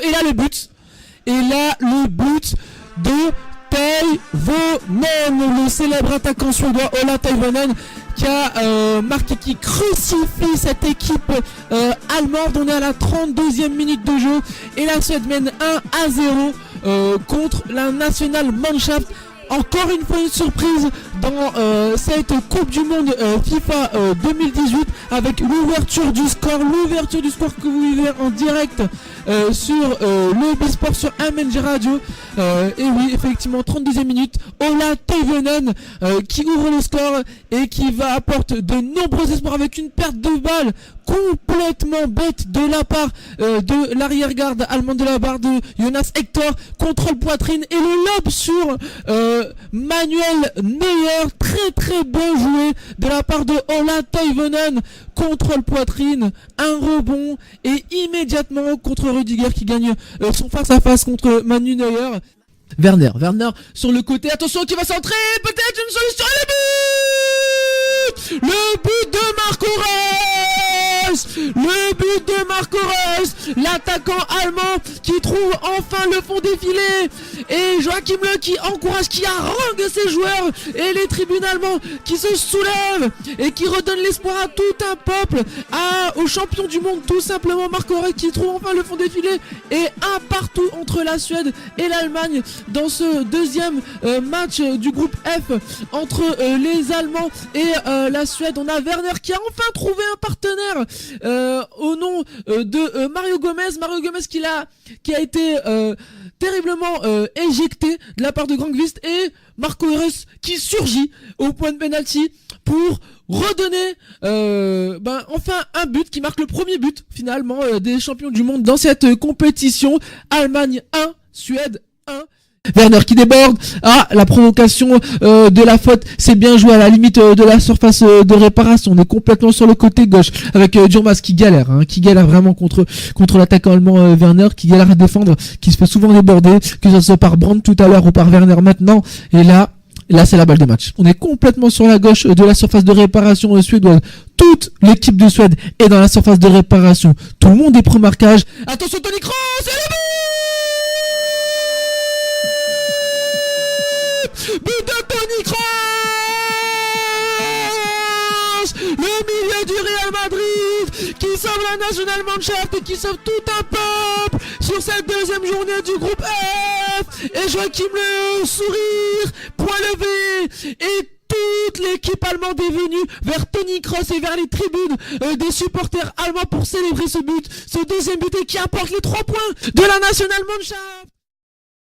Et là le but de Toivonen, le célèbre attaquant suédois Ola Toivonen, qui a marqué, qui crucifie cette équipe allemande. On est à la 32e minute de jeu et la Suède mène 1-0 contre la National Mannschaft. Encore une fois une surprise dans cette Coupe du Monde FIFA 2018 avec l'ouverture du score que vous vivez en direct sur le B-Sport sur MNG Radio. Et oui, effectivement, 32e minute, Ola Toivonen qui ouvre le score et qui va apporter de nombreux espoirs avec une perte de balle complètement bête de la part de l'arrière-garde allemande, de la part de Jonas Hector. Contrôle poitrine et le lob sur Manuel Neuer. Très bien joué de la part de Ola Toivonen. Contrôle poitrine, un rebond et immédiatement contre Rudiger qui gagne son face-à-face contre Manu Neuer. Werner sur le côté, attention, qui va centrer, peut-être une solution, le but de Marco Reus, l'attaquant allemand qui trouve enfin le fond des filets, et Joachim Löw qui encourage, qui harangue ses joueurs, et les tribunes allemands qui se soulèvent et qui redonnent l'espoir à tout un peuple, au champion du monde tout simplement, Marco Reus qui trouve enfin le fond des filets, et un partout entre la Suède et l'Allemagne dans ce deuxième match du groupe F entre les Allemands et la Suède. On a Werner qui a enfin trouvé un partenaire au nom de Mario Gomez qui a été terriblement éjecté de la part de Grandqvist, et Marco Reus qui surgit au point de penalty pour redonner enfin un but, qui marque le premier but finalement des champions du monde dans cette compétition. Allemagne 1, Suède 1. Werner qui déborde, la provocation de la faute, c'est bien joué à la limite de la surface de réparation. On est complètement sur le côté gauche avec Durmaz qui galère vraiment contre l'attaquant allemand Werner, qui galère à défendre, qui se fait souvent déborder, que ce soit par Brandt tout à l'heure ou par Werner maintenant. Et là c'est la balle de match. On est complètement sur la gauche de la surface de réparation suédoise. Toute l'équipe de Suède est dans la surface de réparation. Tout le monde est pro-marquage. Attention, Toni Kroos, et le but de Toni Kroos, le milieu du Real Madrid qui sauve la National Mannschaft et qui sauve tout un peuple sur cette deuxième journée du groupe F. Et Joachim Löw, sourire, point levé, et toute l'équipe allemande est venue vers Toni Kroos et vers les tribunes des supporters allemands pour célébrer ce deuxième but, et qui apporte les 3 points de la National Mannschaft.